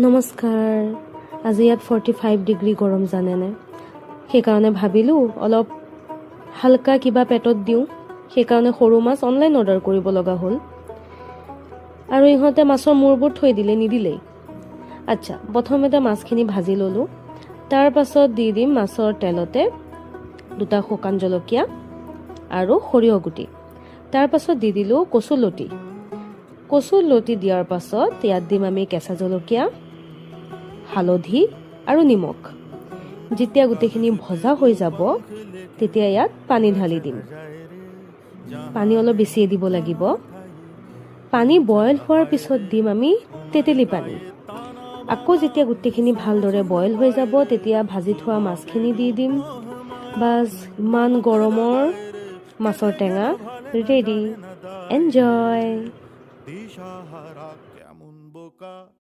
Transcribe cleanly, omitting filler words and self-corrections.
নমস্কাৰ। আজি ইয়াত 45 ডিগ্ৰী গৰম জানেনে, সেইকাৰণে ভাবিলোঁ অলপ হালকা কিবা পেটত দিওঁ। সেইকাৰণে সৰু মাছ অনলাইন অৰ্ডাৰ কৰিব লগা হ'ল আৰু ইহঁতে মাছৰ মূৰবোৰ থৈ নিদিলেই। আচ্ছা, প্ৰথমতে মাছখিনি ভাজি ল'লোঁ। তাৰ পাছত দি দিম মাছৰ তেলতে 2টা শুকান জলকীয়া আৰু সৰিয়হ গুটি। তাৰ পাছত দি দিলোঁ কচু লতি দিয়াৰ পাছত ইয়াত দিম আমি কেঁচা জলকীয়া, হালধি আৰু নিমখ। যেতিয়া গোটেইখিনি ভজা হৈ যাব তেতিয়া ইয়াত পানী ঢালি দিম। পানী অলপ বেছিয়ে দিব লাগিব। পানী বইল হোৱাৰ পিছত দিম আমি তেতেলী পানী। আকৌ যেতিয়া গোটেইখিনি ভালদৰে বইল হৈ যাব তেতিয়া ভাজি থোৱা মাছখিনি দি দিম। বাছ, ইমান গৰমৰ মাছৰ টেঙা ৰেডি। এনজয়।